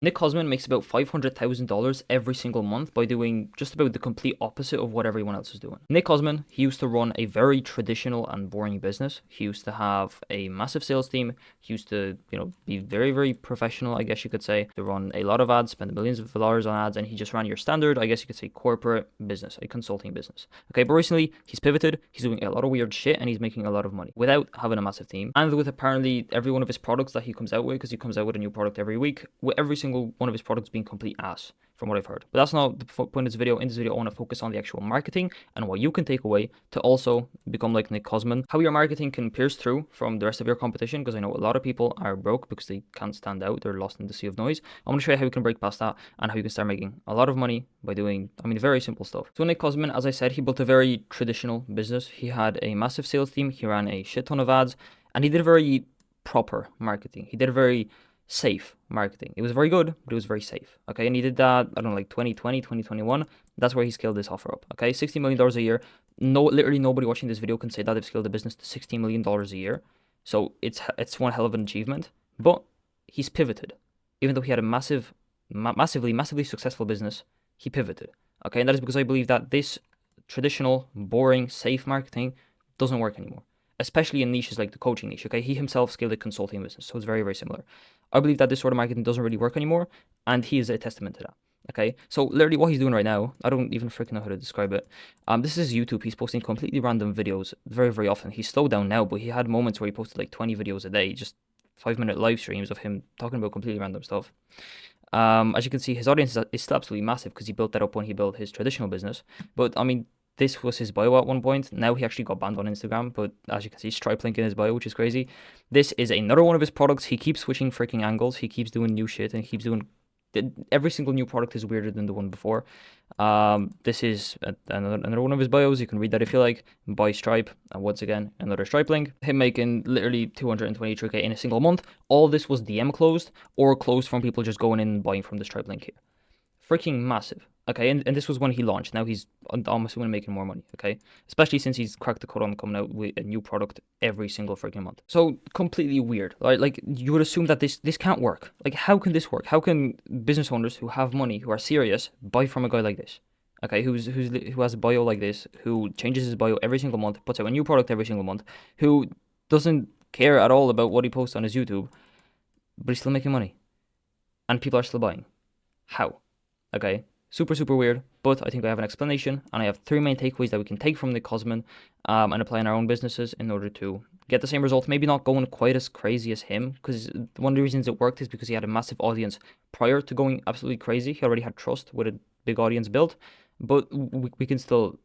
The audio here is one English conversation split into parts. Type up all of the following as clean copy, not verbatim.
Nick Kozmin makes about $500,000 every single month by doing just about the complete opposite of what everyone else is doing. Nick Kozmin, he used to run a very traditional and boring business. He used to have a massive sales team. He used to, be very, very professional, I guess you could say, to run a lot of ads, spend millions of dollars on ads, and he just ran your standard, I guess you could say, corporate business, a consulting business. Okay, but recently he's pivoted, he's doing a lot of weird shit, and he's making a lot of money without having a massive team, and with apparently every one of his products that he comes out with, because he comes out with a new product every week, with every single one of his products being complete ass, from what I've heard. But that's not the point of this video. In this video, I want to focus on the actual marketing and what you can take away to also become like Nick Kozmin. How your marketing can pierce through from the rest of your competition, because I know a lot of people are broke because they can't stand out. They're lost in the sea of noise. I'm going to show you how you can break past that and how you can start making a lot of money by doing, very simple stuff. So Nick Kozmin, as I said, he built a very traditional business. He had a massive sales team. He ran a shit ton of ads, and he did very proper marketing. He did a very safe marketing. It was very good, but it was very safe. Okay, and he did that, I don't know, like 2020, 2021. That's where he scaled this offer up. Okay, $60 million a year. No, literally nobody watching this video can say that they've scaled the business to $16 million a year. So it's one hell of an achievement. But he's pivoted. Even though he had a massively successful business, he pivoted. Okay, and that is because I believe that this traditional, boring, safe marketing doesn't work anymore, especially in niches like the coaching niche. Okay, he himself scaled a consulting business, so it's very, very similar. I believe that this sort of marketing doesn't really work anymore, and he is a testament to that. Okay, so literally what he's doing right now, I don't even freaking know how to describe it. This is YouTube. He's posting completely random videos very, very often. He's slowed down now, but he had moments where he posted like 20 videos a day, just 5-minute live streams of him talking about completely random stuff. As you can see, his audience is still absolutely massive because he built that up when he built his traditional business. But this was his bio at one point. Now he actually got banned on Instagram, but as you can see, Stripe link in his bio, which is crazy. This is another one of his products. He keeps switching freaking angles. He keeps doing new shit, and he keeps doing... Every single new product is weirder than the one before. This is another one of his bios. You can read that if you like. Buy Stripe, and once again, another Stripe link. Him making literally 223k in a single month. All this was DM closed or closed from people just going in and buying from the Stripe link here. Freaking massive. Okay, and this was when he launched. Now he's, I'm assuming, making more money, okay? Especially since he's cracked the code on coming out with a new product every single freaking month. So, completely weird, right? Like, you would assume that this can't work. Like, how can this work? How can business owners who have money, who are serious, buy from a guy like this? Okay, who has a bio like this, who changes his bio every single month, puts out a new product every single month, who doesn't care at all about what he posts on his YouTube, but he's still making money. And people are still buying. How? Okay, super, super weird, but I think I have an explanation, and I have 3 main takeaways that we can take from Nick Kozmin and apply in our own businesses in order to get the same results. Maybe not going quite as crazy as him, because one of the reasons it worked is because he had a massive audience prior to going absolutely crazy. He already had trust with a big audience built, but we can still,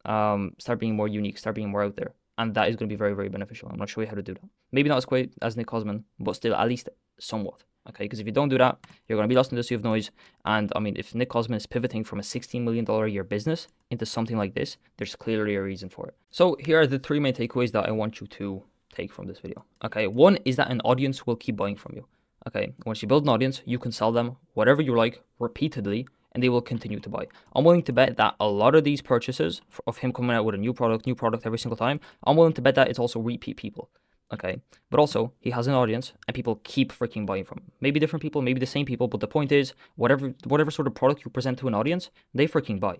start being more unique, start being more out there, and that is going to be very, very beneficial. I'm going to show you how to do that. Maybe not as quite as Nick Kozmin, but still at least somewhat. Okay, because if you don't do that, you're going to be lost in the sea of noise. And if Nick Kozmin is pivoting from a $16 million a year business into something like this, there's clearly a reason for it. So here are the 3 main takeaways that I want you to take from this video. Okay, one is that an audience will keep buying from you. Okay, once you build an audience, you can sell them whatever you like repeatedly, and they will continue to buy. I'm willing to bet that a lot of these purchases of him coming out with a new product every single time, I'm willing to bet that it's also repeat people. Okay, but also he has an audience and people keep freaking buying from him. Maybe different people, maybe the same people, but the point is, whatever sort of product you present to an audience, they freaking buy.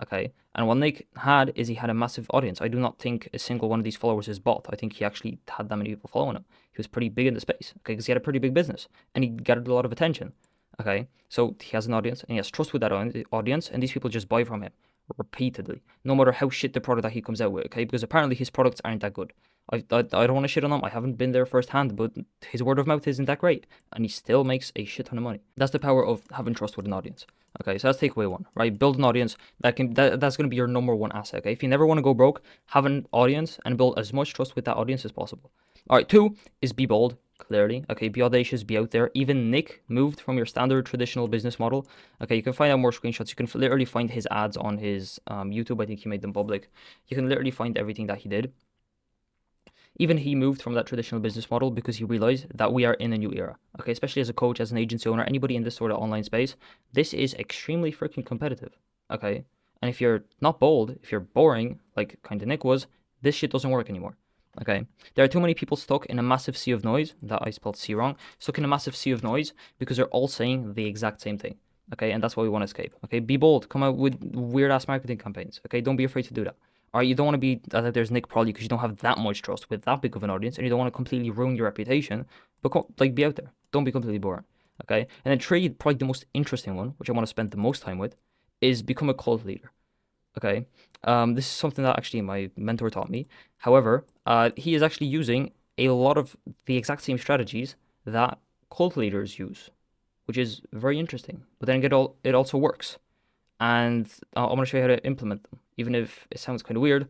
Okay, and what Nick had is he had a massive audience. I do not think a single one of these followers is bot. I think he actually had that many people following him. He was pretty big in the space, okay, because he had a pretty big business and he gathered a lot of attention. Okay, so he has an audience and he has trust with that audience, and these people just buy from him repeatedly, no matter how shit the product that he comes out with. Okay, because apparently his products aren't that good. I don't want to shit on him. I haven't been there firsthand, but his word of mouth isn't that great, and he still makes a shit ton of money. That's the power of having trust with an audience. Okay, so that's takeaway 1, right? Build an audience that's going to be your number 1 asset. Okay, if you never want to go broke, have an audience and build as much trust with that audience as possible. All right, 2 is be bold. Clearly, okay, be audacious, be out there. Even Nick moved from your standard traditional business model. Okay, you can find out more screenshots. You can literally find his ads on his YouTube. I think he made them public. You can literally find everything that he did. Even he moved from that traditional business model because he realized that we are in a new era. Okay, especially as a coach, as an agency owner, anybody in this sort of online space, this is extremely freaking competitive. Okay, and if you're not bold, if you're boring, like kind of Nick was, this shit doesn't work anymore. Okay, there are too many people stuck in a massive sea of noise. That I spelled sea wrong. Stuck in a massive sea of noise because they're all saying the exact same thing. Okay, and that's why we want to escape. Okay, be bold. Come out with weird ass marketing campaigns. Okay, don't be afraid to do that. All right, you don't want to be as if there's Nick Probably because you don't have that much trust with that big of an audience, and you don't want to completely ruin your reputation. But like, be out there. Don't be completely boring. Okay, and then three, probably the most interesting one, which I want to spend the most time with, is become a cult leader. Okay, this is something that actually my mentor taught me. However, he is actually using a lot of the exact same strategies that cult leaders use, which is very interesting. But then it also works, and I'm going to show you how to implement them. Even if it sounds kind of weird,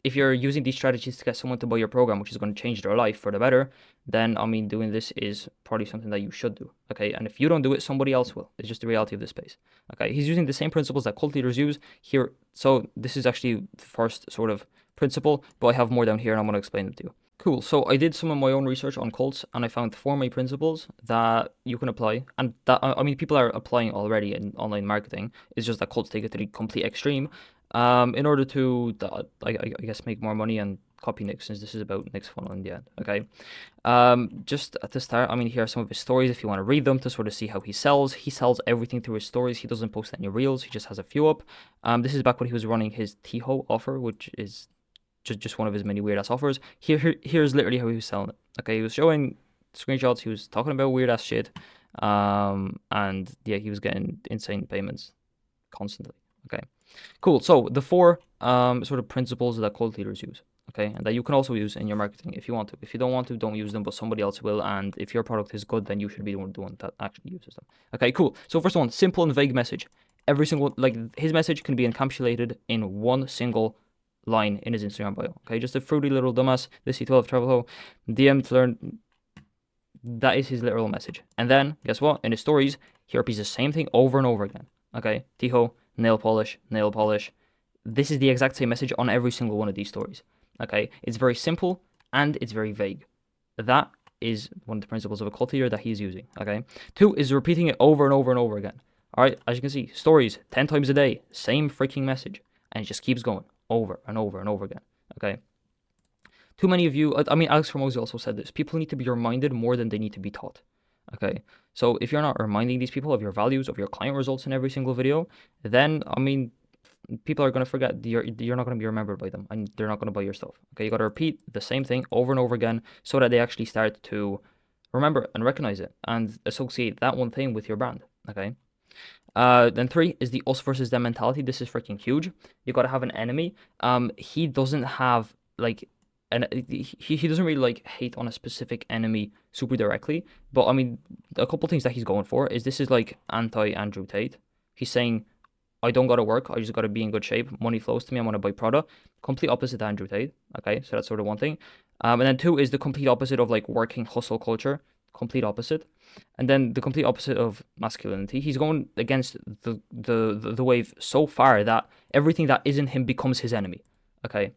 if you're using these strategies to get someone to buy your program, which is going to change their life for the better, then I mean, doing this is probably something that you should do. Okay, and if you don't do it, somebody else will. It's just the reality of this space. Okay, he's using the same principles that cult leaders use here. So this is actually the first sort of principle, but I have more down here, and I'm going to explain them to you. Cool. So I did some of my own research on cults, and I found four main principles that you can apply, and that I mean people are applying already in online marketing. It's just that cults take it to the complete extreme, in order to I guess make more money and copy Nick, since this is about Nick's funnel in the end. Okay. Just at the start, I mean, here are some of his stories if you want to read them to sort of see how he sells. He sells everything through his stories. He doesn't post any reels. He just has a few up. This is back when he was running his Tiho offer, which is just one of his many weird ass offers. Here's literally how he was selling it. Okay, he was showing screenshots. He was talking about weird ass shit. And yeah, he was getting insane payments constantly. Okay, cool. So the four sort of principles that cult leaders use. Okay, and that you can also use in your marketing if you want to. If you don't want to, don't use them, but somebody else will. And if your product is good, then you should be the one that actually uses them. Okay, cool. So first one, simple and vague message. Every single, like, his message can be encapsulated in one single line in his Instagram bio. Okay, just a fruity little dumbass. This C12 travel hole, DM to learn. That is his literal message. And then guess what? In his stories, he repeats the same thing over and over again. Okay, Tiho, nail polish, nail polish. This is the exact same message on every single one of these stories. Okay, it's very simple and it's very vague. That is one of the principles of a cult leader that he's using. Okay, two is repeating it over and over and over again. All right, as you can see, stories 10 times a day, same freaking message, and it just keeps going over and over and over again. Okay. Too many of you, I mean, Alex Hormozy also said this. People need to be reminded more than they need to be taught. Okay. So if you're not reminding these people of your values, of your client results in every single video, then, I mean, people are going to forget. You're not going to be remembered by them, and they're not going to buy your stuff. Okay. You got to repeat the same thing over and over again so that they actually start to remember and recognize it and associate that one thing with your brand. Okay. Then three is the us versus them mentality. This is freaking huge. You got to have an enemy. He doesn't have like, and he doesn't really like hate on a specific enemy super directly. But I mean, a couple things that he's going for is this is like anti Andrew Tate. He's saying, I don't gotta work. I just gotta be in good shape. Money flows to me. I want to buy Prada. Complete opposite to Andrew Tate. Okay, so that's sort of one thing. And then two is the complete opposite of like working hustle culture. Complete opposite. And then the complete opposite of masculinity. He's going against the wave so far that everything that isn't him becomes his enemy. Okay,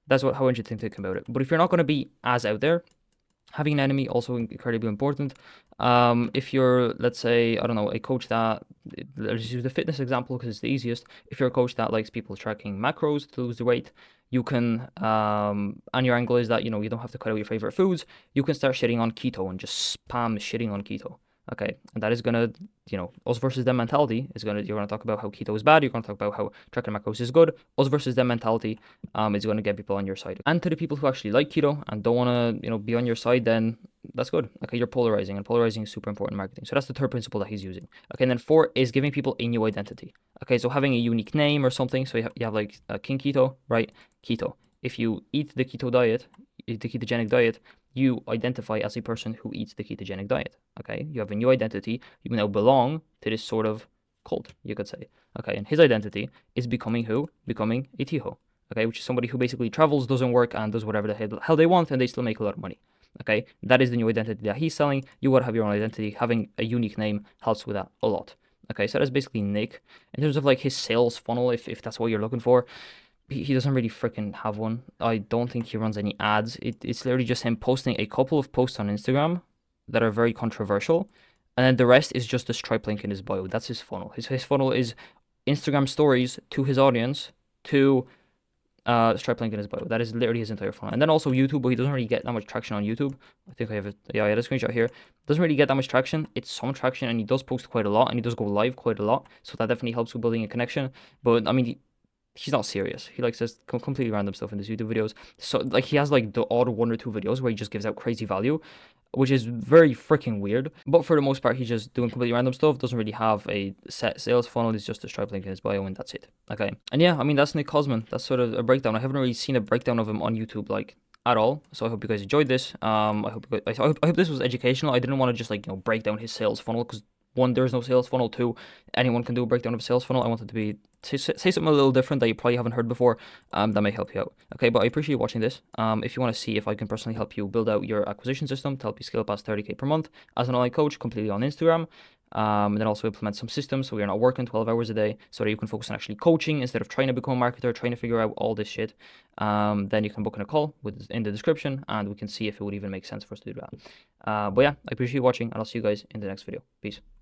that's how interesting to think about it. But if you're not going to be as out there, having an enemy also incredibly important. If you're, let's say, I don't know, a coach that, let's use the fitness example because it's the easiest. If you're a coach that likes people tracking macros to lose the weight, you can, and your angle is that, you know, you don't have to cut out your favorite foods. You can start shitting on keto and just spam shitting on keto. Okay, and that is gonna, you know, us versus them mentality is gonna, you're gonna talk about how keto is bad, you're gonna talk about how tracking macros is good. Us versus them mentality is gonna get people on your side. And to the people who actually like keto and don't wanna, you know, be on your side, then that's good. Okay, you're polarizing, and polarizing is super important in marketing. So that's the third principle that he's using. Okay, and then four is giving people a new identity. Okay, so having a unique name or something. So you have like King Keto, right? Keto. If you eat the keto diet, the ketogenic diet, you identify as a person who eats the ketogenic diet. Okay, you have a new identity. You now belong to this sort of cult, you could say. Okay, and his identity is becoming who? Becoming a Tiho. Okay, which is somebody who basically travels, doesn't work, and does whatever the hell they want, and they still make a lot of money. Okay, that is the new identity that he's selling. You gotta have your own identity. Having a unique name helps with that a lot. Okay, so that's basically Nick. In terms of like his sales funnel, if that's what you're looking for, he doesn't really freaking have one. I don't think he runs any ads. It's literally just him posting a couple of posts on Instagram that are very controversial, and then the rest is just a Stripe link in his bio. That's his funnel. His funnel is Instagram stories to his audience, to Stripe link in his bio. That is literally his entire funnel. And then also YouTube, but he doesn't really get that much traction on YouTube. I think I have it. Yeah, I had a screenshot here. Doesn't really get that much traction. It's some traction, and he does post quite a lot, and he does go live quite a lot. So that definitely helps with building a connection. But I mean, he's not serious. He likes this completely random stuff in his YouTube videos. So like he has like the odd 1 or 2 videos where he just gives out crazy value, which is very freaking weird. But for the most part, he's just doing completely random stuff. Doesn't really have a set sales funnel. It's just a Stripe link in his bio, and that's it. Okay. And yeah, I mean, that's Nick Kozmin. That's sort of a breakdown. I haven't really seen a breakdown of him on YouTube like at all. So I hope you guys enjoyed this. I hope this was educational. I didn't want to just like break down his sales funnel because one, there's no sales funnel. Two, anyone can do a breakdown of a sales funnel. I wanted to be say something a little different that you probably haven't heard before. That may help you out. Okay, but I appreciate you watching this. If you want to see if I can personally help you build out your acquisition system to help you scale past 30K per month as an online coach, completely on Instagram. And then also implement some systems so you're not working 12 hours a day, so that you can focus on actually coaching instead of trying to become a marketer, trying to figure out all this shit. Then you can book in a call in the description, and we can see if it would even make sense for us to do that. But yeah, I appreciate you watching, and I'll see you guys in the next video. Peace.